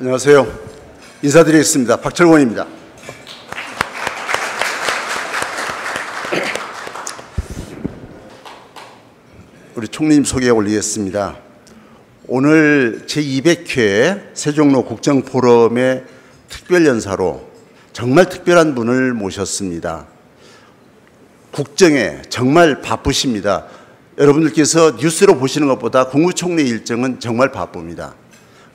안녕하세요. 인사드리겠습니다. 박철권입니다. 우리 총리님 소개 올리겠습니다. 오늘 제200회 세종로 국정포럼의 특별연사로 정말 특별한 분을 모셨습니다. 국정에 정말 바쁘십니다. 여러분들께서 뉴스로 보시는 것보다 국무총리 일정은 정말 바쁩니다.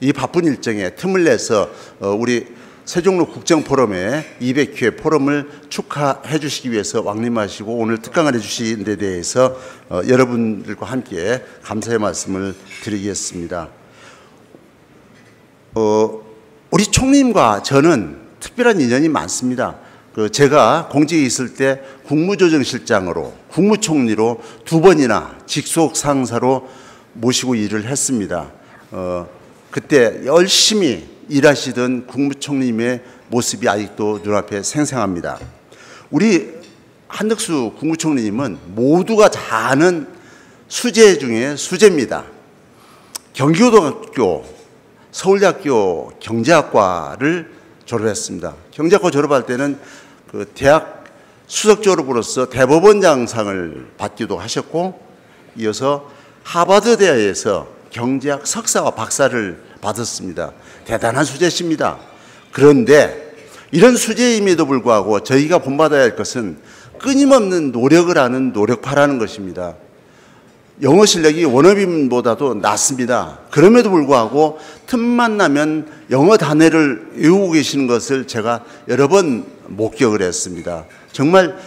이 바쁜 일정에 틈을 내서 우리 세종로 국정포럼의 200회 포럼을 축하해 주시기 위해서 왕림하시고 오늘 특강을 해 주신 데 대해서 여러분들과 함께 감사의 말씀을 드리겠습니다. 우리 총리님과 저는 특별한 인연이 많습니다. 제가 공직에 있을 때 국무조정실장으로 국무총리로 2번이나 직속 상사로 모시고 일을 했습니다. 그때 열심히 일하시던 국무총리님의 모습이 아직도 눈앞에 생생합니다. 우리 한덕수 국무총리님은 모두가 다 아는 수재 중에 수재입니다. 경기고등학교, 서울대학교 경제학과를 졸업했습니다. 경제학과 졸업할 때는 그 대학 수석 졸업으로서 대법원장상을 받기도 하셨고, 이어서 하버드 대학에서 경제학 석사와 박사를 받았습니다. 대단한 수재십니다. 그런데 이런 수재임에도 불구하고 저희가 본받아야 할 것은 끊임없는 노력을 하는 노력파라는 것입니다. 영어 실력이 원어민보다도 낮습니다. 그럼에도 불구하고 틈만 나면 영어 단어를 외우고 계시는 것을 제가 여러 번 목격을 했습니다. 정말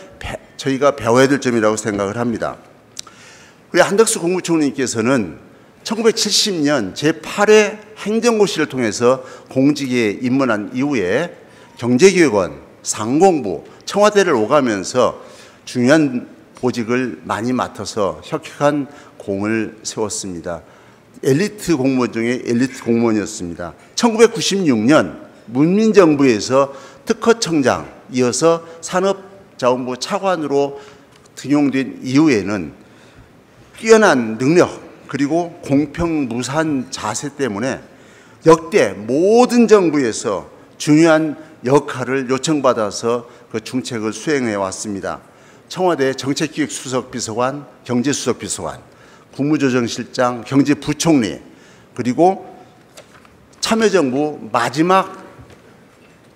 저희가 배워야 될 점이라고 생각을 합니다. 우리 한덕수 국무총리님께서는 1970년 제8회 행정고시를 통해서 공직에 입문한 이후에 경제기획원, 상공부, 청와대를 오가면서 중요한 보직을 많이 맡아서 혁혁한 공을 세웠습니다. 엘리트 공무원 중에 엘리트 공무원이었습니다. 1996년 문민정부에서 특허청장, 이어서 산업자원부 차관으로 등용된 이후에는 뛰어난 능력, 그리고 공평무산 자세 때문에 역대 모든 정부에서 중요한 역할을 요청받아서 그 중책을 수행해 왔습니다. 청와대 정책기획수석비서관, 경제수석비서관, 국무조정실장, 경제부총리, 그리고 참여정부 마지막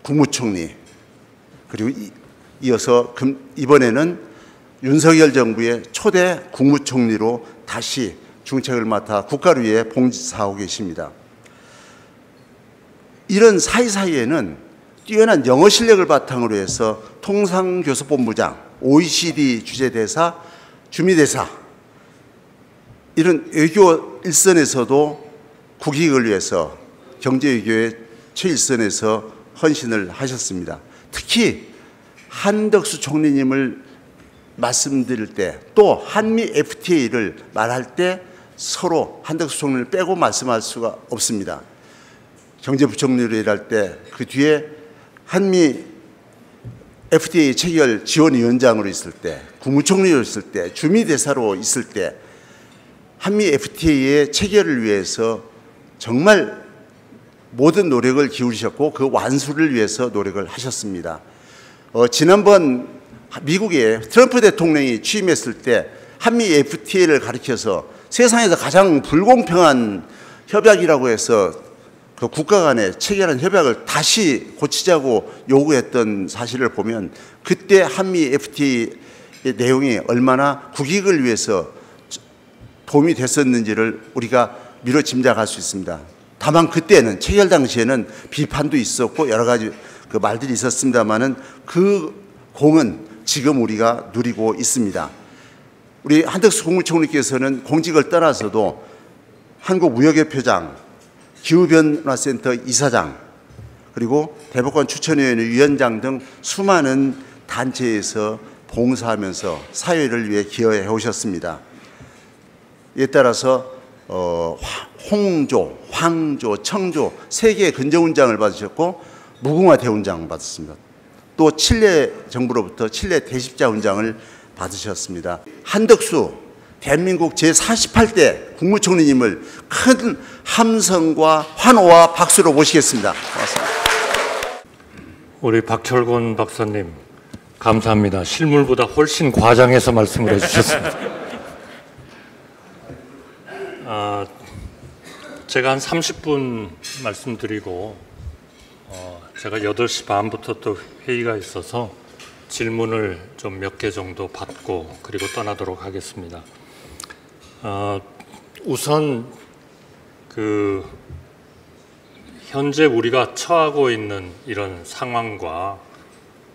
국무총리, 그리고 이어서 이번에는 윤석열 정부의 초대 국무총리로 다시 중책을 맡아 국가를 위해 봉사하고 계십니다. 이런 사이사이에는 뛰어난 영어 실력을 바탕으로 해서 통상교섭본부장, OECD 주재대사, 주미대사, 이런 외교 일선에서도 국익을 위해서 경제외교의 최일선에서 헌신을 하셨습니다. 특히 한덕수 총리님을 말씀드릴 때, 또 한미 FTA를 말할 때 서로 한덕수 총리를 빼고 말씀할 수가 없습니다. 경제부총리로 일할 때, 그 뒤에 한미 FTA 체결 지원위원장으로 있을 때, 국무총리로 있을 때, 주미대사로 있을 때 한미 FTA의 체결을 위해서 정말 모든 노력을 기울이셨고 그 완수를 위해서 노력을 하셨습니다. 지난번 미국의 트럼프 대통령이 취임했을 때 한미 FTA를 가리켜서 세상에서 가장 불공평한 협약이라고 해서 그 국가 간에 체결한 협약을 다시 고치자고 요구했던 사실을 보면 그때 한미 FTA의 내용이 얼마나 국익을 위해서 도움이 됐었는지를 우리가 미뤄 짐작할 수 있습니다. 다만 그때는 체결 당시에는 비판도 있었고 여러 가지 그 말들이 있었습니다만은 그 공은 지금 우리가 누리고 있습니다. 우리 한덕수 국무총리께서는 공직을 떠나서도 한국무역협회장, 기후변화센터 이사장, 그리고 대법관 추천위원회 위원장 등 수많은 단체에서 봉사하면서 사회를 위해 기여해 오셨습니다. 이에 따라서 홍조, 황조, 청조 3개의 근저훈장을 받으셨고 무궁화 대훈장을 받았습니다. 또 칠레 정부로부터 칠레 대십자 훈장을 받으셨습니다. 한덕수 대한민국 제48대 국무총리님을 큰 함성과 환호와 박수로 모시겠습니다. 고맙습니다. 우리 박철곤 박사님 감사합니다. 실물보다 훨씬 과장해서 말씀을 해주셨습니다. 제가 한 30분 말씀드리고 제가 8시 반부터 또 회의가 있어서 질문을 좀 몇 개 정도 받고 그리고 떠나도록 하겠습니다. 우선 현재 우리가 처하고 있는 이런 상황과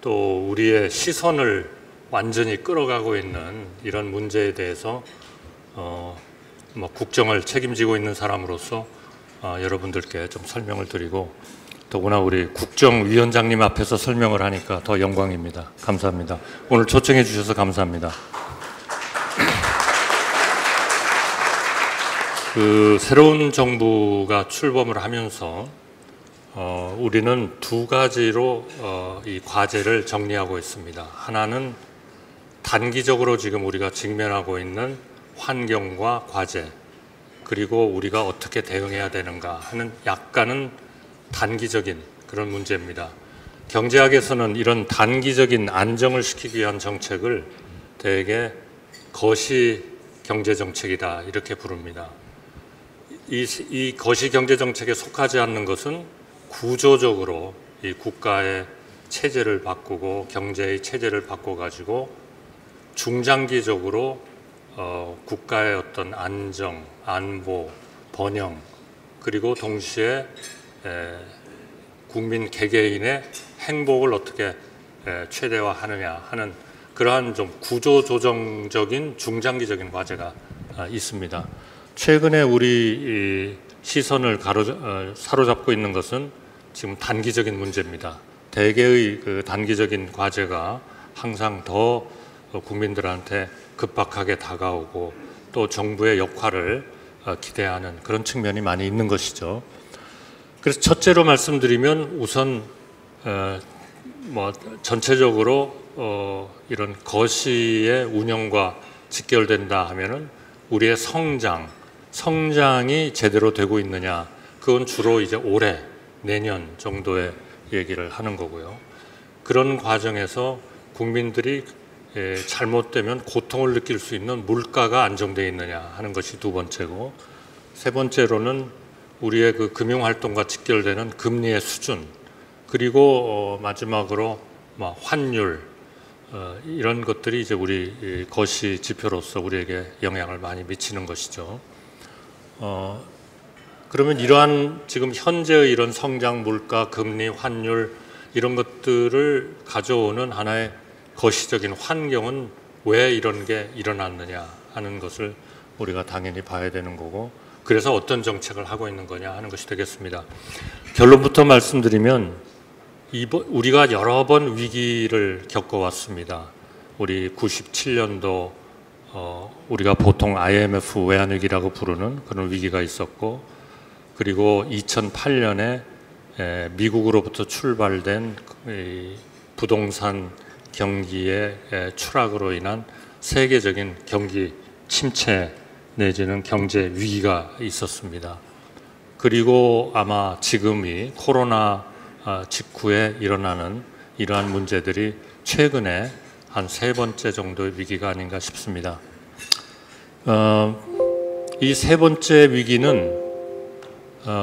또 우리의 시선을 완전히 끌어가고 있는 이런 문제에 대해서 국정을 책임지고 있는 사람으로서 여러분들께 좀 설명을 드리고 더구나 우리 국정위원장님 앞에서 설명을 하니까 더 영광입니다. 감사합니다. 오늘 초청해 주셔서 감사합니다. 새로운 정부가 출범을 하면서 우리는 두 가지로 이 과제를 정리하고 있습니다. 하나는 단기적으로 지금 우리가 직면하고 있는 환경과 과제, 그리고 우리가 어떻게 대응해야 되는가 하는 약간은 단기적인 그런 문제입니다. 경제학에서는 이런 단기적인 안정을 시키기 위한 정책을 대개 거시 경제정책이다 이렇게 부릅니다. 이 거시 경제정책에 속하지 않는 것은 구조적으로 이 국가의 체제를 바꾸고 경제의 체제를 바꿔가지고 중장기적으로 국가의 어떤 안정, 안보, 번영, 그리고 동시에 국민 개개인의 행복을 어떻게 최대화하느냐 하는 그러한 좀 구조조정적인 중장기적인 과제가 있습니다. 최근에 우리 시선을 사로잡고 있는 것은 지금 단기적인 문제입니다. 대개의 그 단기적인 과제가 항상 더 국민들한테 급박하게 다가오고 또 정부의 역할을 기대하는 그런 측면이 많이 있는 것이죠. 그래서 첫째로 말씀드리면 우선 전체적으로 이런 거시의 운영과 직결된다 하면은 우리의 성장이 제대로 되고 있느냐, 그건 주로 이제 올해, 내년 정도의 얘기를 하는 거고요. 그런 과정에서 국민들이 잘못되면 고통을 느낄 수 있는 물가가 안정되어 있느냐 하는 것이 두 번째고, 세 번째로는 우리의 그 금융활동과 직결되는 금리의 수준, 그리고 마지막으로 환율, 이런 것들이 이제 우리 거시 지표로서 우리에게 영향을 많이 미치는 것이죠. 그러면 이러한 지금 현재의 이런 성장, 물가, 금리, 환율 이런 것들을 가져오는 하나의 거시적인 환경은 왜 이런 게 일어났느냐 하는 것을 우리가 당연히 봐야 되는 거고, 그래서 어떤 정책을 하고 있는 거냐 하는 것이 되겠습니다. 결론부터 말씀드리면 우리가 여러 번 위기를 겪어왔습니다. 우리 97년도 우리가 보통 IMF 외환위기라고 부르는 그런 위기가 있었고, 그리고 2008년에 미국으로부터 출발된 부동산 경기의 추락으로 인한 세계적인 경기 침체 내지는 경제 위기가 있었습니다. 그리고 아마 지금이 코로나 직후에 일어나는 이러한 문제들이 최근에 한 세 번째 정도의 위기가 아닌가 싶습니다. 이 세 번째 위기는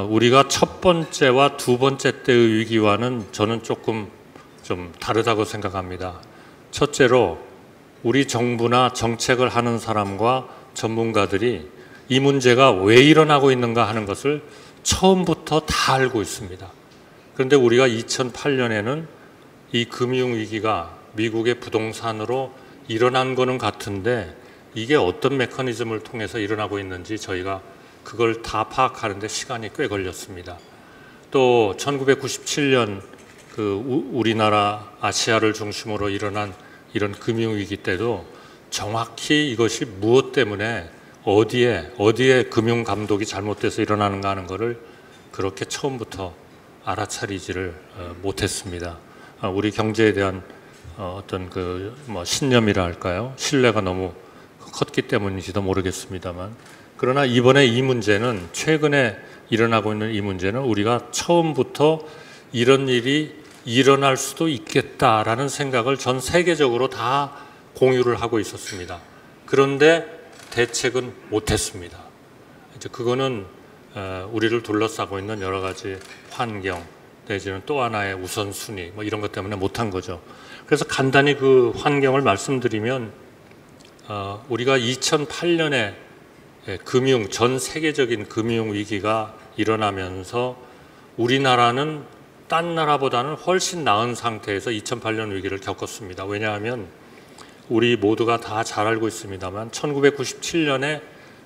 우리가 첫 번째와 두 번째 때의 위기와는 저는 조금 좀 다르다고 생각합니다. 첫째로 우리 정부나 정책을 하는 사람과 전문가들이 이 문제가 왜 일어나고 있는가 하는 것을 처음부터 다 알고 있습니다. 그런데 우리가 2008년에는 이 금융위기가 미국의 부동산으로 일어난 거는 같은데 이게 어떤 메커니즘을 통해서 일어나고 있는지 저희가 그걸 다 파악하는데 시간이 꽤 걸렸습니다. 또 1997년 우리나라 아시아를 중심으로 일어난 이런 금융위기 때도 정확히 이것이 무엇 때문에 어디에 금융감독이 잘못돼서 일어나는가 하는 것을 그렇게 처음부터 알아차리지를 못했습니다. 우리 경제에 대한 어떤 신념이라 할까요? 신뢰가 너무 컸기 때문인지도 모르겠습니다만, 그러나 이번에 이 문제는, 최근에 일어나고 있는 이 문제는 우리가 처음부터 이런 일이 일어날 수도 있겠다라는 생각을 전 세계적으로 다 공유를 하고 있었습니다. 그런데 대책은 못했습니다. 이제 그거는 우리를 둘러싸고 있는 여러 가지 환경 내지는 또 하나의 우선순위 뭐 이런 것 때문에 못한 거죠. 그래서 간단히 그 환경을 말씀드리면, 우리가 2008년에 전 세계적인 금융 위기가 일어나면서 우리나라는 딴 나라보다는 훨씬 나은 상태에서 2008년 위기를 겪었습니다. 왜냐하면 우리 모두가 다 잘 알고 있습니다만 1997년에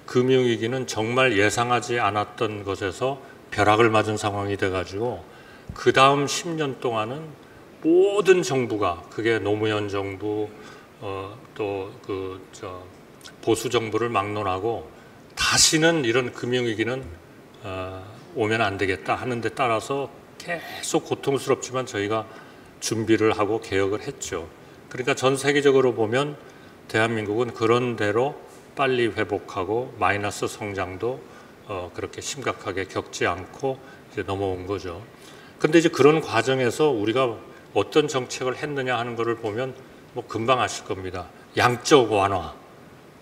금융위기는 정말 예상하지 않았던 것에서 벼락을 맞은 상황이 돼가지고 그 다음 10년 동안은 모든 정부가, 그게 노무현 정부 또 보수 정부를 막론하고 다시는 이런 금융위기는 오면 안 되겠다 하는 데 따라서 계속 고통스럽지만 저희가 준비를 하고 개혁을 했죠. 그러니까 전 세계적으로 보면 대한민국은 그런 대로 빨리 회복하고 마이너스 성장도 그렇게 심각하게 겪지 않고 이제 넘어온 거죠. 근데 이제 그런 과정에서 우리가 어떤 정책을 했느냐 하는 것을 보면 뭐 금방 아실 겁니다. 양적 완화.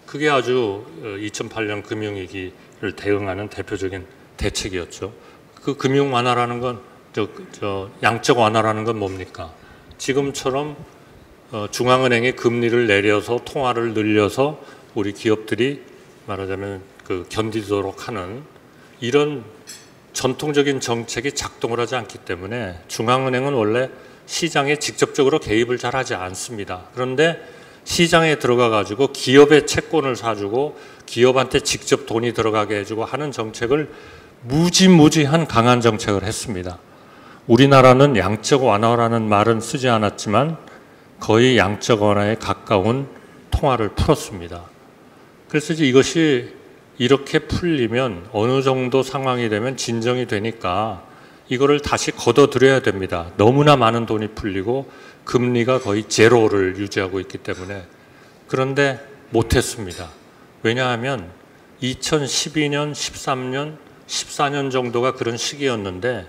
그게 아주 2008년 금융위기를 대응하는 대표적인 대책이었죠. 그 금융 완화라는 건, 양적 완화라는 건 뭡니까? 지금처럼 중앙은행이 금리를 내려서 통화를 늘려서 우리 기업들이 말하자면 견디도록 하는 이런 전통적인 정책이 작동을 하지 않기 때문에 중앙은행은 원래 시장에 직접적으로 개입을 잘 하지 않습니다. 그런데 시장에 들어가 가지고 기업의 채권을 사주고 기업한테 직접 돈이 들어가게 해주고 하는 정책을 무지무지한 강한 정책을 했습니다. 우리나라는 양적 완화라는 말은 쓰지 않았지만 거의 양적 완화에 가까운 통화를 풀었습니다. 그래서 이제 이것이 이렇게 풀리면 어느 정도 상황이 되면 진정이 되니까 이거를 다시 걷어들여야 됩니다. 너무나 많은 돈이 풀리고 금리가 거의 제로를 유지하고 있기 때문에. 그런데 못했습니다. 왜냐하면 2012년, 13년, 14년 정도가 그런 시기였는데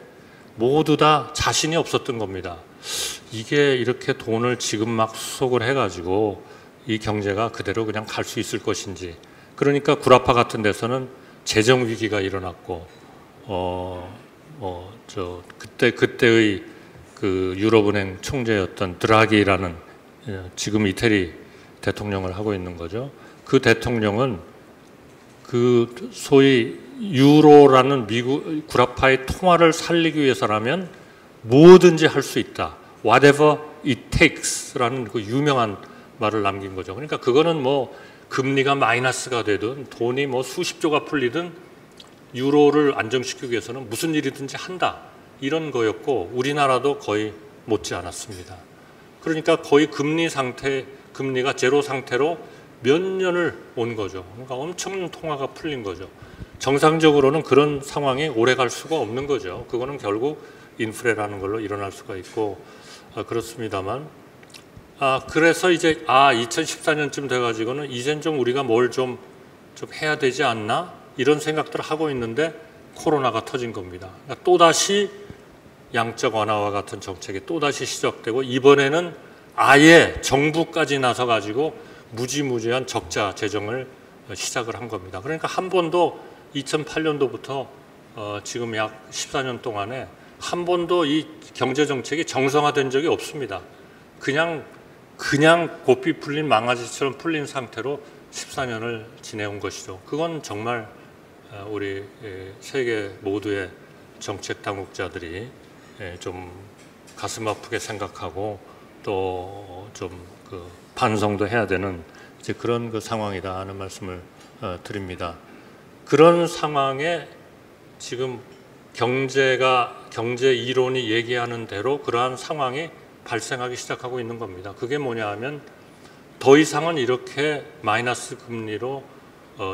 모두 다 자신이 없었던 겁니다. 이게 이렇게 돈을 지금 막 수속을 해가지고 이 경제가 그대로 그냥 갈 수 있을 것인지. 그러니까 구라파 같은 데서는 재정 위기가 일어났고, 그때의 그 유럽은행 총재였던 드라기라는, 지금 이태리 대통령을 하고 있는 거죠. 그 대통령은 그 소위 유로라는 미국 구라파의 통화를 살리기 위해서라면 뭐든지 할 수 있다. Whatever it takes라는 그 유명한 말을 남긴 거죠. 그러니까 그거는 뭐 금리가 마이너스가 되든 돈이 뭐 수십조가 풀리든 유로를 안정시키기 위해서는 무슨 일이든지 한다. 이런 거였고 우리나라도 거의 못지 않았습니다. 그러니까 거의 금리가 제로 상태로 몇 년을 온 거죠. 그러니까 엄청난 통화가 풀린 거죠. 정상적으로는 그런 상황이 오래 갈 수가 없는 거죠. 그거는 결국 인플레라는 걸로 일어날 수가 있고 그렇습니다만, 그래서 이제 2014년쯤 돼가지고는 이젠 좀 우리가 뭘 좀 해야 되지 않나 이런 생각들을 하고 있는데 코로나가 터진 겁니다. 그러니까 또다시 양적 완화와 같은 정책이 또다시 시작되고 이번에는 아예 정부까지 나서 가지고 무지무지한 적자 재정을 시작을 한 겁니다. 그러니까 한 번도 2008년도부터 지금 약 14년 동안에 한 번도 이 경제 정책이 정상화된 적이 없습니다. 그냥 고삐 풀린 망아지처럼 풀린 상태로 14년을 지내온 것이죠. 그건 정말 우리 세계 모두의 정책 당국자들이 좀 가슴 아프게 생각하고 또 좀 반성도 해야 되는 이제 그런 그 상황이다 하는 말씀을 드립니다. 그런 상황에 지금 경제 이론이 얘기하는 대로 그러한 상황이 발생하기 시작하고 있는 겁니다. 그게 뭐냐 하면 더 이상은 이렇게 마이너스 금리로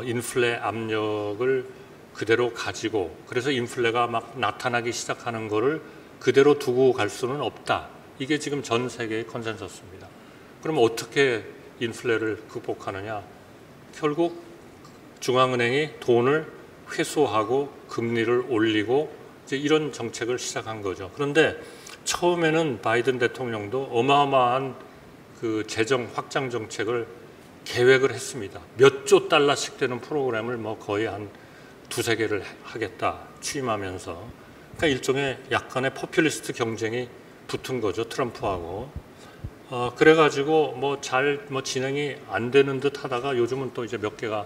인플레 압력을 그대로 가지고 그래서 인플레가 막 나타나기 시작하는 거를 그대로 두고 갈 수는 없다. 이게 지금 전 세계의 컨센서스입니다. 그럼 어떻게 인플레를 극복하느냐? 결국 중앙은행이 돈을 회수하고 금리를 올리고 이제 이런 정책을 시작한 거죠. 그런데 처음에는 바이든 대통령도 어마어마한 그 재정 확장 정책을 계획을 했습니다. 몇 조 달러씩 되는 프로그램을 뭐 거의 한 두세 개를 하겠다 취임하면서, 그러니까 일종의 약간의 포퓰리스트 경쟁이 붙은 거죠, 트럼프하고. 그래가지고 뭐 잘 진행이 안 되는 듯 하다가 요즘은 또 이제 몇 개가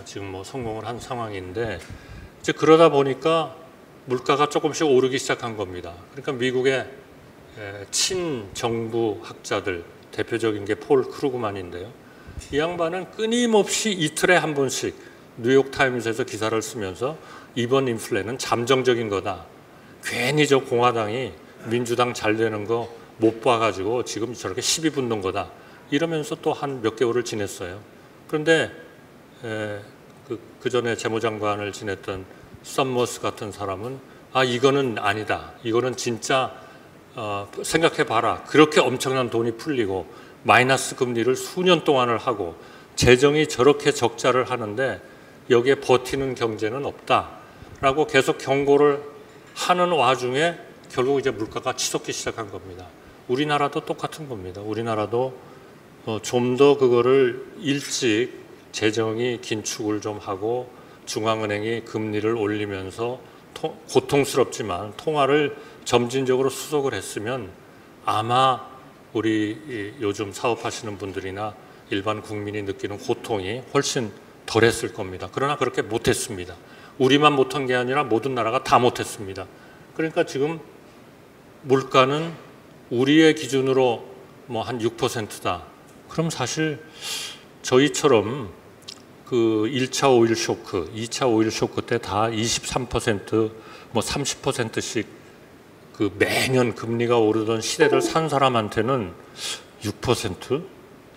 지금 뭐 성공을 한 상황인데, 이제 그러다 보니까 물가가 조금씩 오르기 시작한 겁니다. 그러니까 미국의 친정부 학자들 대표적인 게 폴 크루그만인데요. 이 양반은 끊임없이 이틀에 한 번씩 뉴욕타임즈에서 기사를 쓰면서 이번 인플레는 잠정적인 거다. 괜히 저 공화당이 민주당 잘 되는 거 못 봐가지고 지금 저렇게 시비 붙는 거다. 이러면서 또 한 몇 개월을 지냈어요. 그런데 그 전에 재무장관을 지냈던 썸머스 같은 사람은 이거는 아니다. 이거는 진짜 생각해봐라. 그렇게 엄청난 돈이 풀리고 마이너스 금리를 수년 동안을 하고 재정이 저렇게 적자를 하는데 여기에 버티는 경제는 없다라고 계속 경고를 하는 와중에 결국 이제 물가가 치솟기 시작한 겁니다. 우리나라도 똑같은 겁니다. 우리나라도 좀 더 그거를 일찍 재정이 긴축을 좀 하고 중앙은행이 금리를 올리면서 고통스럽지만 통화를 점진적으로 수속을 했으면 아마 우리 요즘 사업하시는 분들이나 일반 국민이 느끼는 고통이 훨씬 덜했을 겁니다. 그러나 그렇게 못했습니다. 우리만 못한 게 아니라 모든 나라가 다 못했습니다. 그러니까 지금 물가는 우리의 기준으로 뭐 한 6%다. 그럼 사실 저희처럼 그 1차 오일 쇼크, 2차 오일 쇼크 때 다 23%, 뭐 30%씩 그 매년 금리가 오르던 시대를 산 사람한테는 6%?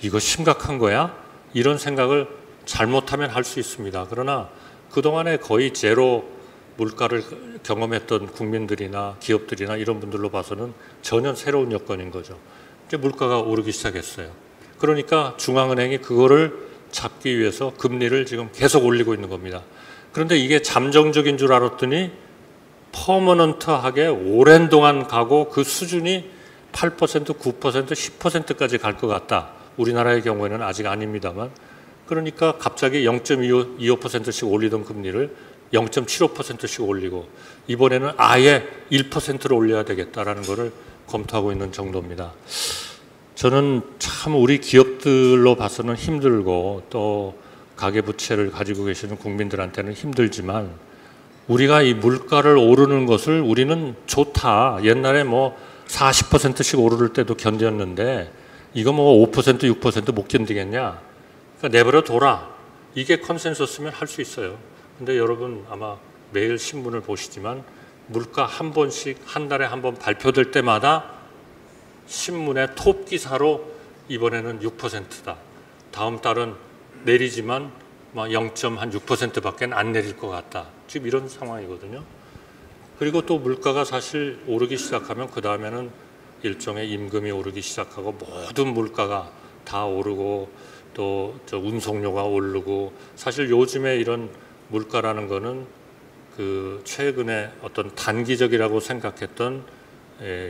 이거 심각한 거야? 이런 생각을 잘못하면 할 수 있습니다. 그러나 그동안에 거의 제로 물가를 경험했던 국민들이나 기업들이나 이런 분들로 봐서는 전혀 새로운 여건인 거죠. 이제 물가가 오르기 시작했어요. 그러니까 중앙은행이 그거를 잡기 위해서 금리를 지금 계속 올리고 있는 겁니다. 그런데 이게 잠정적인 줄 알았더니 퍼머넌트하게 오랜 동안 가고 그 수준이 8%, 9%, 10%까지 갈 것 같다. 우리나라의 경우에는 아직 아닙니다만. 그러니까 갑자기 0.25%씩 올리던 금리를 0.75%씩 올리고 이번에는 아예 1%를 올려야 되겠다라는 것을 검토하고 있는 정도입니다. 저는 참 우리 기업들로 봐서는 힘들고 또 가계부채를 가지고 계시는 국민들한테는 힘들지만 우리가 이 물가를 오르는 것을 우리는 좋다. 옛날에 뭐 40%씩 오를 때도 견뎠는데 이거 뭐 5%, 6% 못 견디겠냐. 그러니까 내버려 둬라. 이게 컨센서스면 할 수 있어요. 근데 여러분 아마 매일 신문을 보시지만 물가 한 번씩 한 달에 한 번 발표될 때마다 신문의 톱 기사로 이번에는 6%다. 다음 달은 내리지만 0.6%밖에 안 내릴 것 같다. 지금 이런 상황이거든요. 그리고 또 물가가 사실 오르기 시작하면 그 다음에는 일종의 임금이 오르기 시작하고 모든 물가가 다 오르고 또 저 운송료가 오르고 사실 요즘에 이런 물가라는 거는 그 최근에 어떤 단기적이라고 생각했던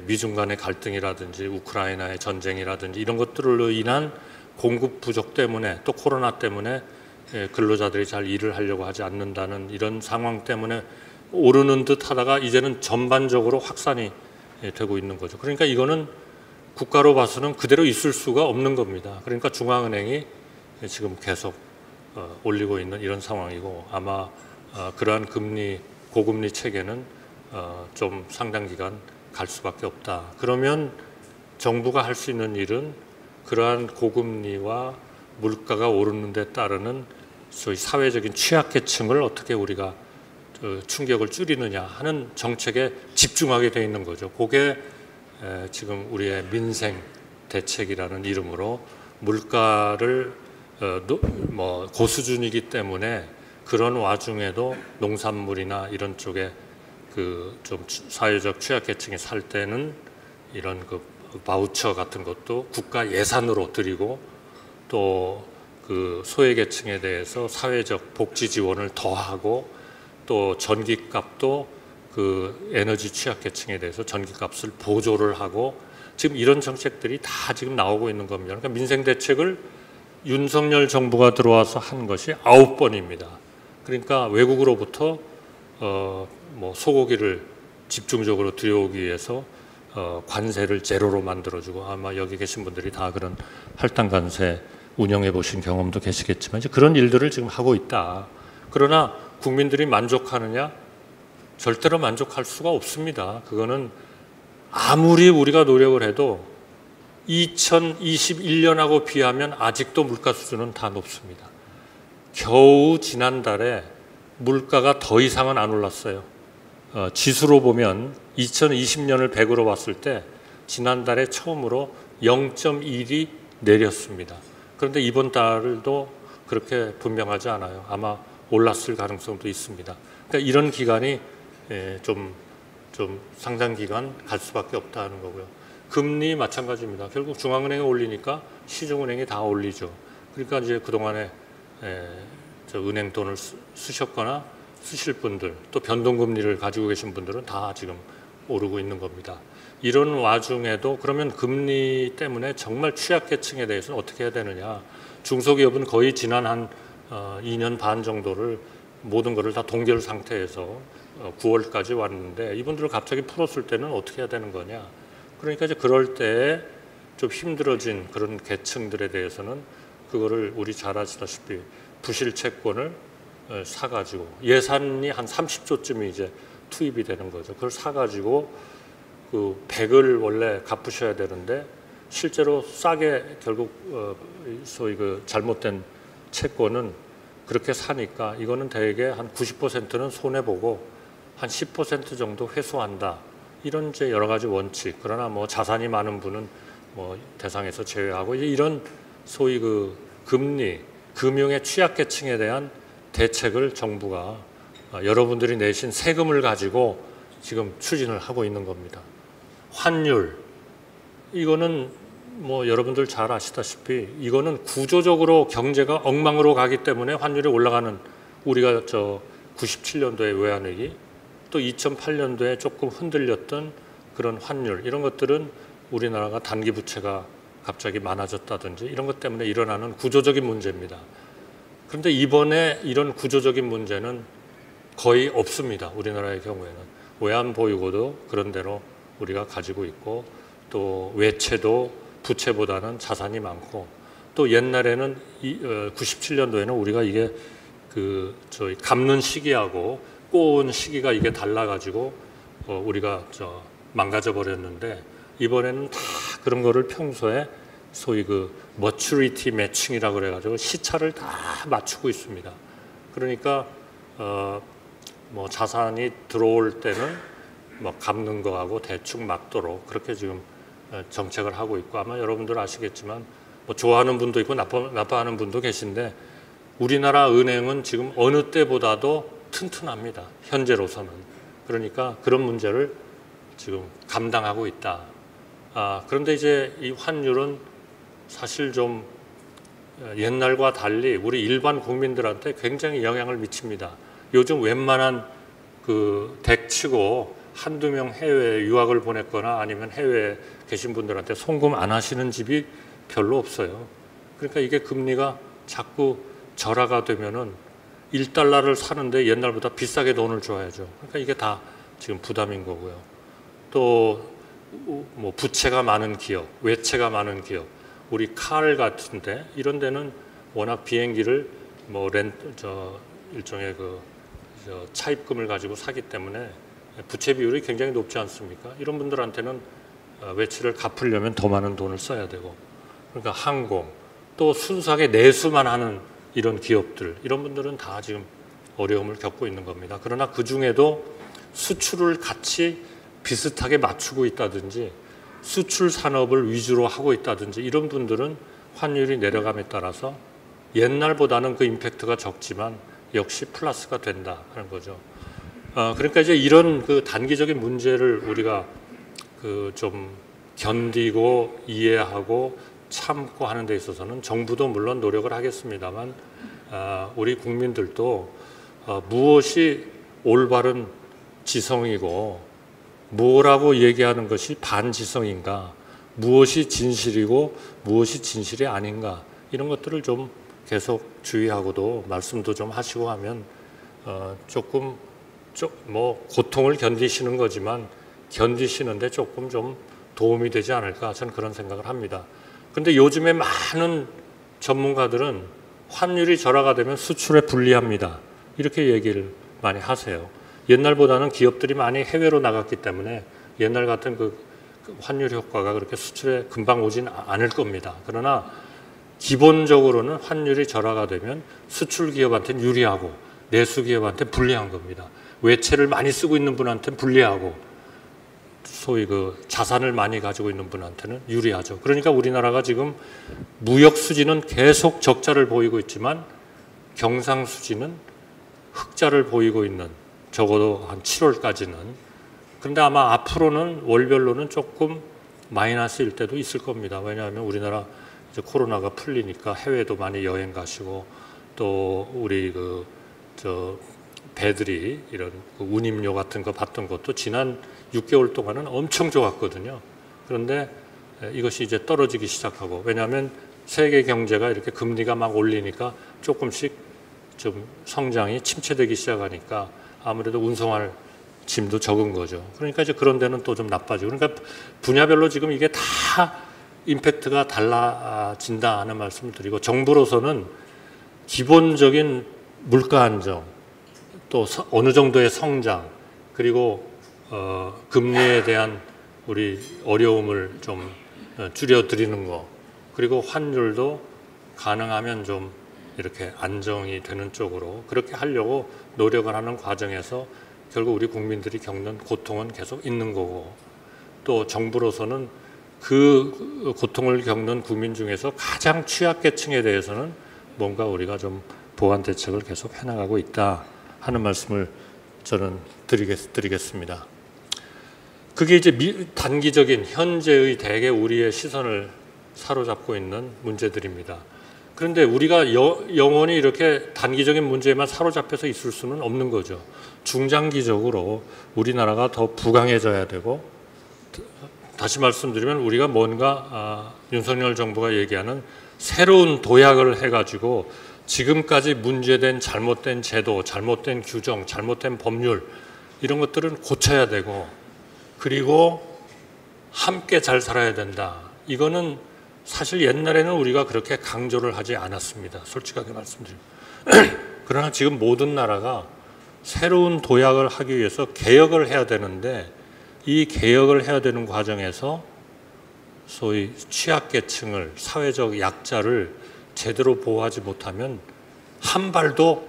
미중 간의 갈등이라든지 우크라이나의 전쟁이라든지 이런 것들로 인한 공급 부족 때문에 또 코로나 때문에 근로자들이 잘 일을 하려고 하지 않는다는 이런 상황 때문에 오르는 듯 하다가 이제는 전반적으로 확산이 되고 있는 거죠. 그러니까 이거는 국가로 봐서는 그대로 있을 수가 없는 겁니다. 그러니까 중앙은행이 지금 계속 올리고 있는 이런 상황이고 아마 그러한 고금리 체계는 좀 상당 기간 갈 수밖에 없다. 그러면 정부가 할 수 있는 일은 그러한 고금리와 물가가 오르는 데 따르는 소위 사회적인 취약계층을 어떻게 우리가 충격을 줄이느냐 하는 정책에 집중하게 돼 있는 거죠. 그게 지금 우리의 민생 대책이라는 이름으로 물가를 고수준이기 때문에 그런 와중에도 농산물이나 이런 쪽에 그 좀 사회적 취약계층이 살 때는 이런 그 바우처 같은 것도 국가 예산으로 드리고 또 그 소외계층에 대해서 사회적 복지 지원을 더하고 또 전기값도 그 에너지 취약계층에 대해서 전기값을 보조를 하고 지금 이런 정책들이 다 지금 나오고 있는 겁니다. 그러니까 민생 대책을 윤석열 정부가 들어와서 한 것이 9번입니다. 그러니까 외국으로부터 뭐 소고기를 집중적으로 들여오기 위해서 관세를 제로로 만들어주고 아마 여기 계신 분들이 다 그런 할당 관세 운영해 보신 경험도 계시겠지만 이제 그런 일들을 지금 하고 있다. 그러나 국민들이 만족하느냐? 절대로 만족할 수가 없습니다. 그거는 아무리 우리가 노력을 해도 2021년하고 비하면 아직도 물가 수준은 다 높습니다. 겨우 지난달에 물가가 더 이상은 안 올랐어요. 지수로 보면 2020년을 100으로 봤을 때 지난달에 처음으로 0.1이 내렸습니다. 그런데 이번 달도 그렇게 분명하지 않아요. 아마 올랐을 가능성도 있습니다. 그러니까 이런 기간이 좀 상당 기간 갈 수밖에 없다는 거고요. 금리 마찬가지입니다. 결국 중앙은행이 올리니까 시중은행이 다 올리죠. 그러니까 이제 그동안에 은행 돈을 쓰셨거나 쓰실 분들 또 변동금리를 가지고 계신 분들은 다 지금 오르고 있는 겁니다. 이런 와중에도 그러면 금리 때문에 정말 취약계층에 대해서는 어떻게 해야 되느냐. 중소기업은 거의 지난 한 2년 반 정도를 모든 것을 다 동결 상태에서 9월까지 왔는데 이분들을 갑자기 풀었을 때는 어떻게 해야 되는 거냐. 그러니까 이제 그럴 때 좀 힘들어진 그런 계층들에 대해서는 그거를 우리 잘 아시다시피 부실 채권을 사가지고 예산이 한 30조쯤이 이제 투입이 되는 거죠. 그걸 사가지고 그 100을 원래 갚으셔야 되는데 실제로 싸게 결국 소위 그 잘못된 채권은 그렇게 사니까 이거는 대개 한 90%는 손해보고 한 10% 정도 회수한다. 이런 이제 여러 가지 원칙. 그러나 뭐 자산이 많은 분은 뭐 대상에서 제외하고 이제 이런 소위 그 금리, 금융의 취약계층에 대한 대책을 정부가 여러분들이 내신 세금을 가지고 지금 추진을 하고 있는 겁니다. 환율, 이거는 뭐 여러분들 잘 아시다시피 이거는 구조적으로 경제가 엉망으로 가기 때문에 환율이 올라가는 우리가 97년도에 외환위기 또 2008년도에 조금 흔들렸던 그런 환율 이런 것들은 우리나라가 단기 부채가 갑자기 많아졌다든지 이런 것 때문에 일어나는 구조적인 문제입니다. 그런데 이번에 이런 구조적인 문제는 거의 없습니다. 우리나라의 경우에는. 외환 보유고도 그런 대로 우리가 가지고 있고 또 외채도 부채보다는 자산이 많고 또 옛날에는 97년도에는 우리가 이게 저희 갚는 시기하고 꼬은 시기가 이게 달라가지고 우리가 망가져 버렸는데 이번에는 다 그런 거를 평소에 소위 그 머추리티 매칭이라고 그래가지고 시차를 다 맞추고 있습니다. 그러니까 뭐 자산이 들어올 때는 뭐 갚는 거하고 대충 맞도록 그렇게 지금 정책을 하고 있고 아마 여러분들 아시겠지만 뭐 좋아하는 분도 있고 나빠하는 분도 계신데 우리나라 은행은 지금 어느 때보다도 튼튼합니다. 현재로서는. 그러니까 그런 문제를 지금 감당하고 있다. 그런데 이제 이 환율은 사실 좀 옛날과 달리 우리 일반 국민들한테 굉장히 영향을 미칩니다. 요즘 웬만한 그 댁치고 한두 명 해외에 유학을 보냈거나 아니면 해외에 계신 분들한테 송금 안 하시는 집이 별로 없어요. 그러니까 이게 금리가 자꾸 절하가 되면은 1달러를 사는데 옛날보다 비싸게 돈을 줘야죠. 그러니까 이게 다 지금 부담인 거고요. 또 뭐 부채가 많은 기업, 외채가 많은 기업, 우리 칼 같은데 이런 데는 워낙 비행기를 뭐 일종의 차입금을 가지고 사기 때문에 부채 비율이 굉장히 높지 않습니까? 이런 분들한테는 외채를 갚으려면 더 많은 돈을 써야 되고 그러니까 항공 또 순수하게 내수만 하는 이런 기업들 이런 분들은 다 지금 어려움을 겪고 있는 겁니다. 그러나 그중에도 수출을 같이 비슷하게 맞추고 있다든지 수출 산업을 위주로 하고 있다든지 이런 분들은 환율이 내려감에 따라서 옛날보다는 그 임팩트가 적지만 역시 플러스가 된다 하는 거죠. 그러니까 이제 이런 그 단기적인 문제를 우리가 좀 견디고 이해하고 참고 하는 데 있어서는 정부도 물론 노력을 하겠습니다만 우리 국민들도 무엇이 올바른 지성이고 뭐라고 얘기하는 것이 반지성인가, 무엇이 진실이고 무엇이 진실이 아닌가, 이런 것들을 좀 계속 주의하고도 말씀도 좀 하시고 하면 조금 뭐 고통을 견디시는 거지만 견디시는데 조금 좀 도움이 되지 않을까, 저는 그런 생각을 합니다. 근데 요즘에 많은 전문가들은 환율이 절하가 되면 수출에 불리합니다, 이렇게 얘기를 많이 하세요. 옛날보다는 기업들이 많이 해외로 나갔기 때문에 옛날 같은 그 환율 효과가 그렇게 수출에 금방 오진 않을 겁니다. 그러나 기본적으로는 환율이 절하가 되면 수출 기업한테는 유리하고 내수 기업한테는 불리한 겁니다. 외채를 많이 쓰고 있는 분한테는 불리하고 소위 그 자산을 많이 가지고 있는 분한테는 유리하죠. 그러니까 우리나라가 지금 무역 수지는 계속 적자를 보이고 있지만 경상 수지는 흑자를 보이고 있는, 적어도 한 7월까지는. 그런데 아마 앞으로는 월별로는 조금 마이너스일 때도 있을 겁니다. 왜냐하면 우리나라 이제 코로나가 풀리니까 해외도 많이 여행 가시고, 또 우리 배들이 이런 운임료 같은 거 받던 것도 지난 6개월 동안은 엄청 좋았거든요. 그런데 이것이 이제 떨어지기 시작하고, 왜냐하면 세계 경제가 이렇게 금리가 막 올리니까 조금씩 좀 성장이 침체되기 시작하니까 아무래도 운송할 짐도 적은 거죠. 그러니까 이제 그런 데는 또 좀 나빠지고, 그러니까 분야별로 지금 이게 다 임팩트가 달라진다 하는 말씀을 드리고, 정부로서는 기본적인 물가 안정, 또 어느 정도의 성장, 그리고 금리에 대한 우리 어려움을 좀 줄여드리는 거, 그리고 환율도 가능하면 좀 이렇게 안정이 되는 쪽으로 그렇게 하려고 노력을 하는 과정에서 결국 우리 국민들이 겪는 고통은 계속 있는 거고, 또 정부로서는 그 고통을 겪는 국민 중에서 가장 취약계층에 대해서는 뭔가 우리가 좀 보완 대책을 계속 해나가고 있다 하는 말씀을 저는 드리겠습니다. 그게 이제 단기적인 현재의 대개 우리의 시선을 사로잡고 있는 문제들입니다. 그런데 우리가 영원히 이렇게 단기적인 문제에만 사로잡혀서 있을 수는 없는 거죠. 중장기적으로 우리나라가 더 부강해져야 되고, 다시 말씀드리면 우리가 뭔가 윤석열 정부가 얘기하는 새로운 도약을 해가지고 지금까지 문제된 잘못된 제도, 잘못된 규정, 잘못된 법률, 이런 것들은 고쳐야 되고, 그리고 함께 잘 살아야 된다. 이거는 사실 옛날에는 우리가 그렇게 강조를 하지 않았습니다, 솔직하게 말씀드리면. 그러나 지금 모든 나라가 새로운 도약을 하기 위해서 개혁을 해야 되는데, 이 개혁을 해야 되는 과정에서 소위 취약계층을, 사회적 약자를 제대로 보호하지 못하면 한 발도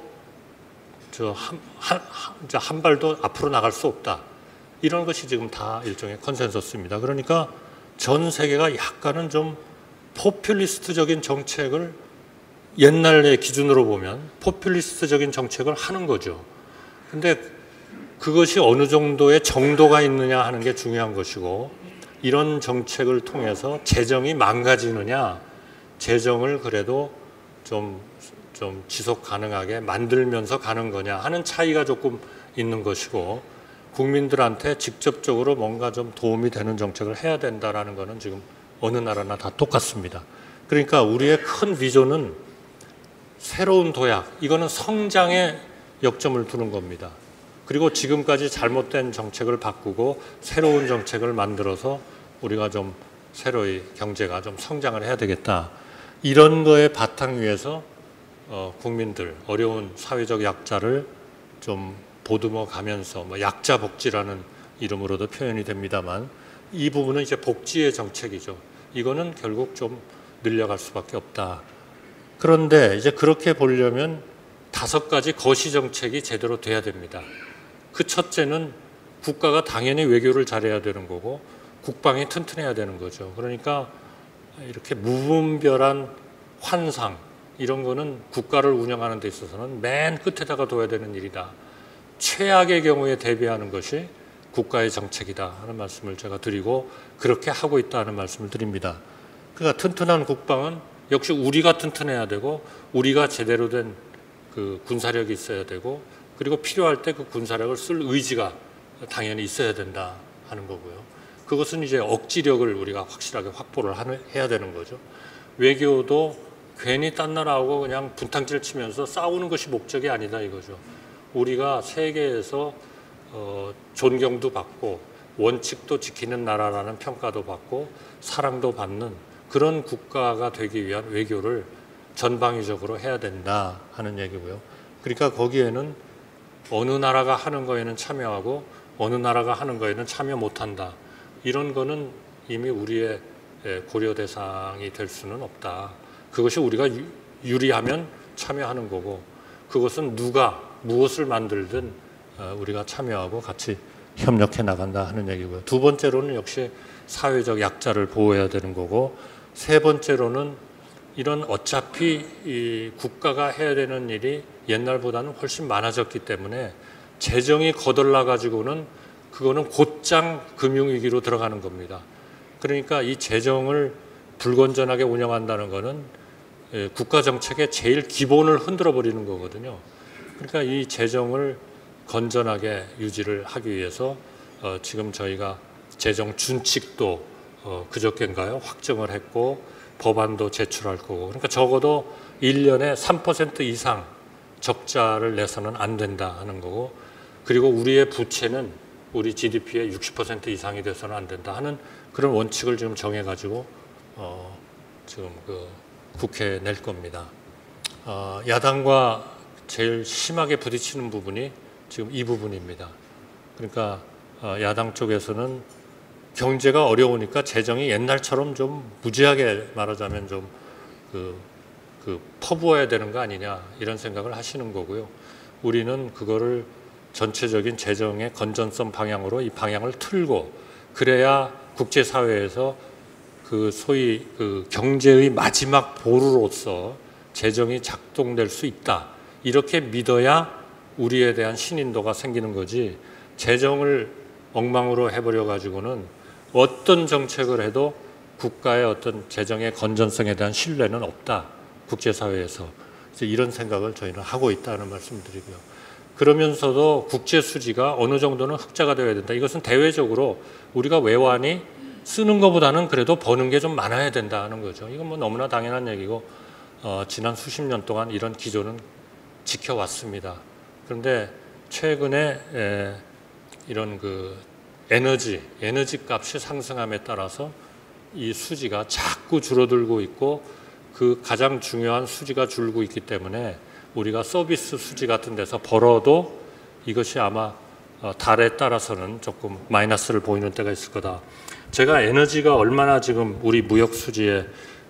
앞으로 나갈 수 없다. 이런 것이 지금 다 일종의 컨센서스입니다. 그러니까 전 세계가 약간은 좀 포퓰리스트적인 정책을, 옛날의 기준으로 보면 포퓰리스트적인 정책을 하는 거죠. 근데 그것이 어느 정도의 정도가 있느냐 하는 게 중요한 것이고, 이런 정책을 통해서 재정이 망가지느냐, 재정을 그래도 좀 지속 가능하게 만들면서 가는 거냐 하는 차이가 조금 있는 것이고, 국민들한테 직접적으로 뭔가 좀 도움이 되는 정책을 해야 된다라는 거는 지금 어느 나라나 다 똑같습니다. 그러니까 우리의 큰 비전은 새로운 도약, 이거는 성장에 역점을 두는 겁니다. 그리고 지금까지 잘못된 정책을 바꾸고 새로운 정책을 만들어서 우리가 좀 새로이 경제가 좀 성장을 해야 되겠다. 이런 거에 바탕 위에서 국민들, 어려운 사회적 약자를 좀 보듬어 가면서, 뭐 약자 복지라는 이름으로도 표현이 됩니다만, 이 부분은 이제 복지의 정책이죠. 이거는 결국 좀 늘려갈 수밖에 없다. 그런데 이제 그렇게 보려면 5가지 거시 정책이 제대로 돼야 됩니다. 그 첫째는 국가가 당연히 외교를 잘해야 되는 거고, 국방이 튼튼해야 되는 거죠. 그러니까 이렇게 무분별한 환상, 이런 거는 국가를 운영하는 데 있어서는 맨 끝에다가 둬야 되는 일이다. 최악의 경우에 대비하는 것이 국가의 정책이다 하는 말씀을 제가 드리고, 그렇게 하고 있다는 말씀을 드립니다. 그러니까 튼튼한 국방은 역시 우리가 튼튼해야 되고 우리가 제대로 된 그 군사력이 있어야 되고 그리고 필요할 때 그 군사력을 쓸 의지가 당연히 있어야 된다 하는 거고요. 그것은 이제 억지력을 우리가 확실하게 확보를 해야 되는 거죠. 외교도 괜히 딴 나라하고 그냥 분탕질 치면서 싸우는 것이 목적이 아니다 이거죠. 우리가 세계에서 존경도 받고 원칙도 지키는 나라라는 평가도 받고 사랑도 받는 그런 국가가 되기 위한 외교를 전방위적으로 해야 된다 하는 얘기고요. 그러니까 거기에는 어느 나라가 하는 거에는 참여하고 어느 나라가 하는 거에는 참여 못한다. 이런 거는 이미 우리의 고려 대상이 될 수는 없다. 그것이 우리가 유리하면 참여하는 거고 그것은 누가 무엇을 만들든 우리가 참여하고 같이 협력해 나간다 하는 얘기고요. 두 번째로는 역시 사회적 약자를 보호해야 되는 거고 세 번째로는 이런 어차피 이 국가가 해야 되는 일이 옛날보다는 훨씬 많아졌기 때문에 재정이 거덜나 가지고는 그거는 곧장 금융위기로 들어가는 겁니다. 그러니까 이 재정을 불건전하게 운영한다는 거는 국가정책의 제일 기본을 흔들어 버리는 거거든요. 그러니까 이 재정을 건전하게 유지를 하기 위해서 지금 저희가 재정 준칙도 그저께인가요? 확정을 했고 법안도 제출할 거고 그러니까 적어도 1년에 3% 이상 적자를 내서는 안 된다 하는 거고 그리고 우리의 부채는 우리 GDP의 60% 이상이 돼서는 안 된다 하는 그런 원칙을 지금 정해가지고 지금 그 국회에 낼 겁니다. 야당과 제일 심하게 부딪히는 부분이 지금 이 부분입니다. 그러니까 야당 쪽에서는 경제가 어려우니까 재정이 옛날처럼 좀 무지하게 말하자면 좀 퍼부어야 되는 거 아니냐 이런 생각을 하시는 거고요. 우리는 그거를 전체적인 재정의 건전성 방향으로 이 방향을 틀고 그래야 국제사회에서 그 소위 그 경제의 마지막 보루로서 재정이 작동될 수 있다. 이렇게 믿어야 우리에 대한 신인도가 생기는 거지 재정을 엉망으로 해버려 가지고는 어떤 정책을 해도 국가의 어떤 재정의 건전성에 대한 신뢰는 없다. 국제사회에서. 이제 이런 생각을 저희는 하고 있다는 말씀드리고요. 그러면서도 국제 수지가 어느 정도는 흑자가 되어야 된다. 이것은 대외적으로 우리가 외환이 쓰는 것보다는 그래도 버는 게 좀 많아야 된다는 거죠. 이건 뭐 너무나 당연한 얘기고 지난 수십 년 동안 이런 기조는 지켜왔습니다. 그런데 최근에 이런 그 에너지 값이 상승함에 따라서 이 수지가 자꾸 줄어들고 있고 그 가장 중요한 수지가 줄고 있기 때문에 우리가 서비스 수지 같은 데서 벌어도 이것이 아마 달에 따라서는 조금 마이너스를 보이는 때가 있을 거다. 제가 에너지가 얼마나 지금 우리 무역 수지에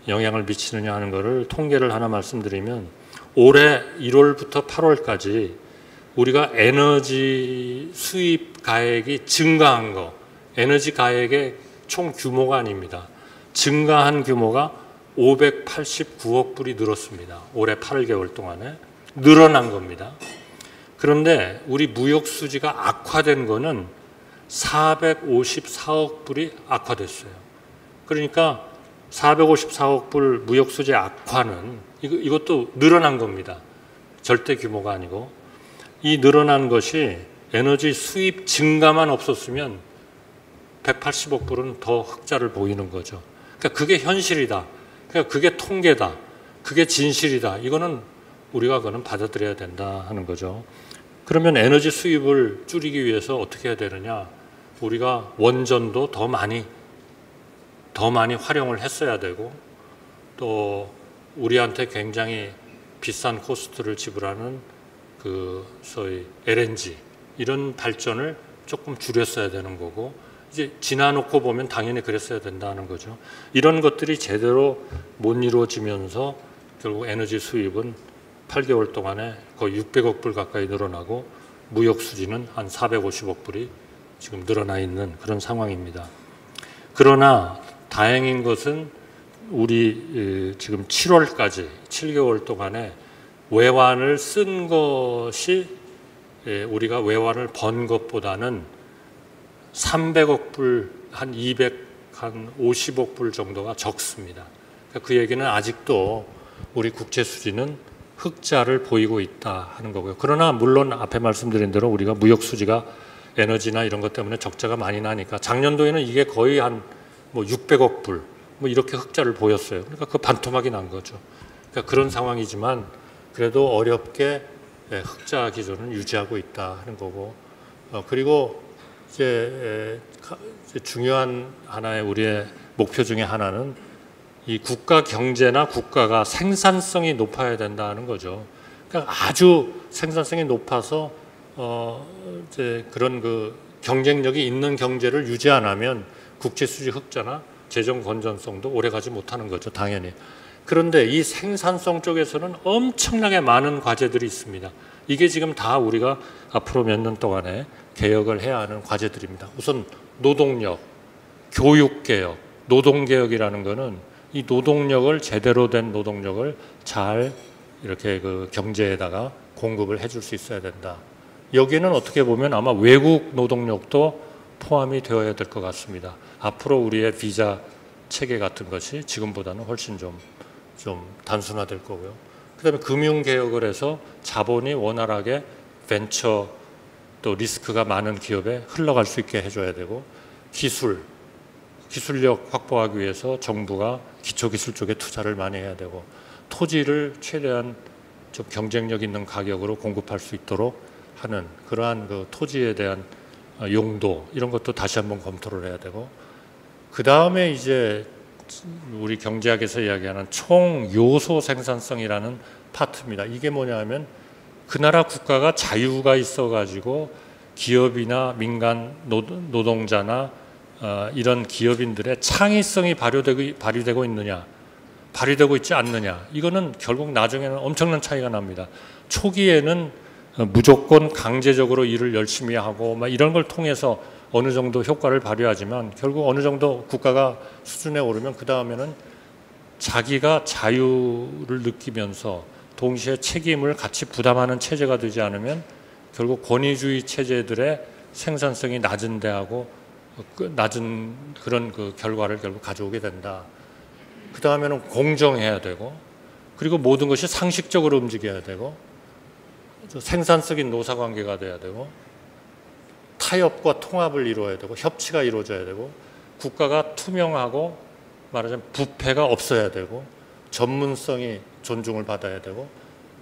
영향을 미치느냐 하는 것을 통계를 하나 말씀드리면 올해 1월부터 8월까지 우리가 에너지 수입 가액이 증가한 거, 에너지 가액의 총 규모가 아닙니다. 증가한 규모가 589억 불이 늘었습니다. 올해 8개월 동안에 늘어난 겁니다. 그런데 우리 무역 수지가 악화된 거는 454억 불이 악화됐어요. 그러니까 454억 불 무역 수지 악화는 이것도 늘어난 겁니다. 절대 규모가 아니고 이 늘어난 것이 에너지 수입 증가만 없었으면 180억 불은 더 흑자를 보이는 거죠. 그러니까 그게 현실이다. 그러니까 그게 통계다. 그게 진실이다. 이거는 우리가 그거는 받아들여야 된다 하는 거죠. 그러면 에너지 수입을 줄이기 위해서 어떻게 해야 되느냐? 우리가 원전도 더 많이 활용을 했어야 되고 또 우리한테 굉장히 비싼 코스트를 지불하는 그 소위 LNG 이런 발전을 조금 줄였어야 되는 거고 이제 지나놓고 보면 당연히 그랬어야 된다는 거죠. 이런 것들이 제대로 못 이루어지면서 결국 에너지 수입은 8개월 동안에 거의 600억 불 가까이 늘어나고 무역 수지는 한 450억 불이 지금 늘어나 있는 그런 상황입니다. 그러나 다행인 것은 우리 지금 7월까지 7개월 동안에 외환을 쓴 것이 우리가 외환을 번 것보다는 300억 불, 한 50억 불 정도가 적습니다. 그 얘기는 아직도 우리 국제 수지는 흑자를 보이고 있다 하는 거고요. 그러나 물론 앞에 말씀드린 대로 우리가 무역 수지가 에너지나 이런 것 때문에 적자가 많이 나니까 작년도에는 이게 거의 한 뭐 600억 불 뭐 이렇게 흑자를 보였어요. 그러니까 그 반토막이 난 거죠. 그러니까 그런 상황이지만 그래도 어렵게 흑자 기조는 유지하고 있다 하는 거고, 그리고 이제 중요한 하나의 우리의 목표 중에 하나는 이 국가 경제나 국가가 생산성이 높아야 된다는 거죠. 그러니까 아주 생산성이 높아서 이제 그런 그 경쟁력이 있는 경제를 유지 안 하면 국제 수지 흑자나 재정 건전성도 오래가지 못하는 거죠, 당연히. 그런데 이 생산성 쪽에서는 엄청나게 많은 과제들이 있습니다. 이게 지금 다 우리가 앞으로 몇 년 동안에 개혁을 해야 하는 과제들입니다. 우선 노동력, 교육개혁, 노동개혁이라는 거는 이 노동력을 제대로 된 노동력을 잘 이렇게 그 경제에다가 공급을 해줄 수 있어야 된다. 여기는 어떻게 보면 아마 외국 노동력도 포함이 되어야 될 것 같습니다. 앞으로 우리의 비자 체계 같은 것이 지금보다는 훨씬 좀 단순화될 거고요. 그다음에 금융개혁을 해서 자본이 원활하게 벤처 또 리스크가 많은 기업에 흘러갈 수 있게 해줘야 되고, 기술력 확보하기 위해서 정부가 기초기술 쪽에 투자를 많이 해야 되고, 토지를 최대한 좀 경쟁력 있는 가격으로 공급할 수 있도록 하는 그러한 그 토지에 대한 용도 이런 것도 다시 한번 검토를 해야 되고, 그 다음에 이제 우리 경제학에서 이야기하는 총요소 생산성이라는 파트입니다. 이게 뭐냐면 그 나라 국가가 자유가 있어가지고 기업이나 민간 노동자나 이런 기업인들의 창의성이 발휘되고 있느냐, 발휘되고 있지 않느냐, 이거는 결국 나중에는 엄청난 차이가 납니다. 초기에는 무조건 강제적으로 일을 열심히 하고 막 이런 걸 통해서 어느 정도 효과를 발휘하지만 결국 어느 정도 국가가 수준에 오르면 그 다음에는 자기가 자유를 느끼면서 동시에 책임을 같이 부담하는 체제가 되지 않으면 결국 권위주의 체제들의 생산성이 낮은 데하고 낮은 그런 그 결과를 결국 가져오게 된다. 그 다음에는 공정해야 되고, 그리고 모든 것이 상식적으로 움직여야 되고, 생산적인 노사관계가 돼야 되고, 타협과 통합을 이루어야 되고, 협치가 이루어져야 되고, 국가가 투명하고 말하자면 부패가 없어야 되고, 전문성이 존중을 받아야 되고,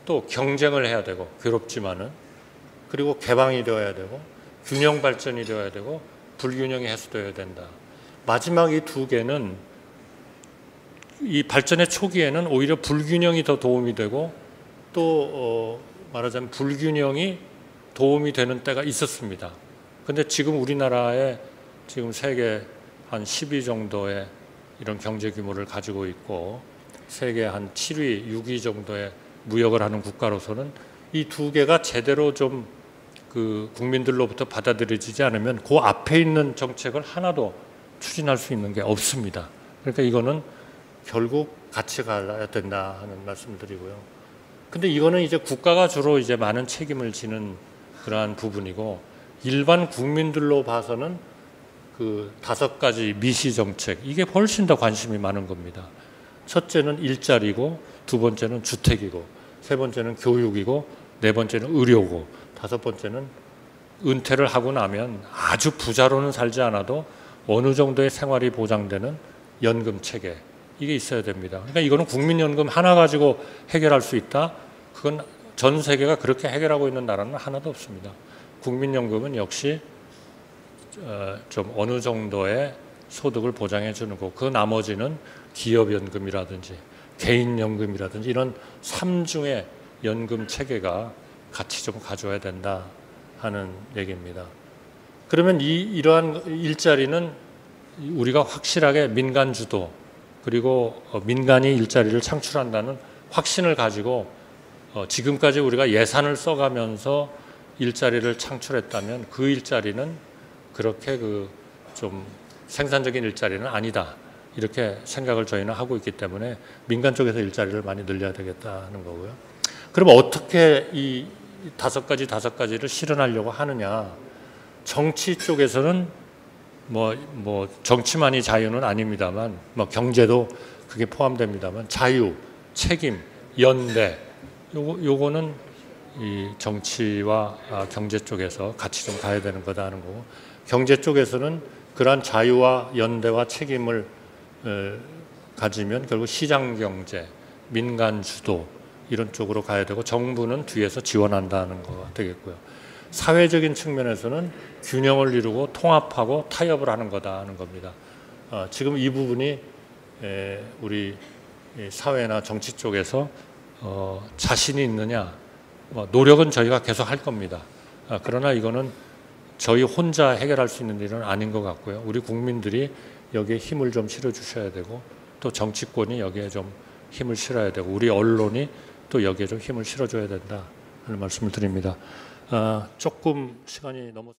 또 경쟁을 해야 되고, 괴롭지만은, 그리고 개방이 되어야 되고, 균형 발전이 되어야 되고, 불균형이 해소되어야 된다. 마지막 이 두 개는 이 발전의 초기에는 오히려 불균형이 더 도움이 되고, 또 말하자면 불균형이 도움이 되는 때가 있었습니다. 근데 지금 우리나라에 지금 세계 한 10위 정도의 이런 경제 규모를 가지고 있고, 세계 한 7위, 6위 정도의 무역을 하는 국가로서는 이 두 개가 제대로 좀 그 국민들로부터 받아들여지지 않으면 그 앞에 있는 정책을 하나도 추진할 수 있는 게 없습니다. 그러니까 이거는 결국 같이 가야 된다 하는 말씀드리고요. 근데 이거는 이제 국가가 주로 이제 많은 책임을 지는 그러한 부분이고, 일반 국민들로 봐서는 그 5가지 미시 정책, 이게 훨씬 더 관심이 많은 겁니다. 첫째는 일자리고, 두 번째는 주택이고, 세 번째는 교육이고, 네 번째는 의료고, 다섯 번째는 은퇴를 하고 나면 아주 부자로는 살지 않아도 어느 정도의 생활이 보장되는 연금 체계, 이게 있어야 됩니다. 그러니까 이거는 국민연금 하나 가지고 해결할 수 있다? 그건 전 세계가 그렇게 해결하고 있는 나라는 하나도 없습니다. 국민연금은 역시 좀 어느 정도의 소득을 보장해 주는 거고, 그 나머지는 기업연금이라든지 개인연금이라든지 이런 3중의 연금 체계가 같이 좀 가져야 된다 하는 얘기입니다. 그러면 이러한 일자리는 우리가 확실하게 민간 주도, 그리고 민간이 일자리를 창출한다는 확신을 가지고 지금까지 우리가 예산을 써가면서 일자리를 창출했다면 그 일자리는 그렇게 그 좀 생산적인 일자리는 아니다, 이렇게 생각을 저희는 하고 있기 때문에 민간 쪽에서 일자리를 많이 늘려야 되겠다는 거고요. 그럼 어떻게 이 5가지를 실현하려고 하느냐? 정치 쪽에서는 뭐 정치만이 자유는 아닙니다만, 뭐 경제도 그게 포함됩니다만 자유, 책임, 연대 요거는 이 정치와 경제 쪽에서 같이 좀 가야 되는 거다 하는 거고, 경제 쪽에서는 그러한 자유와 연대와 책임을 가지면 결국 시장 경제, 민간 주도 이런 쪽으로 가야 되고, 정부는 뒤에서 지원한다는 거가 되겠고요. 사회적인 측면에서는 균형을 이루고 통합하고 타협을 하는 거다 하는 겁니다. 지금 이 부분이 우리 사회나 정치 쪽에서 자신이 있느냐, 노력은 저희가 계속 할 겁니다. 그러나 이거는 저희 혼자 해결할 수 있는 일은 아닌 것 같고요. 우리 국민들이 여기에 힘을 좀 실어 주셔야 되고, 또 정치권이 여기에 좀 힘을 실어야 되고, 우리 언론이 또 여기에 좀 힘을 실어줘야 된다 하는 말씀을 드립니다. 조금 시간이 넘어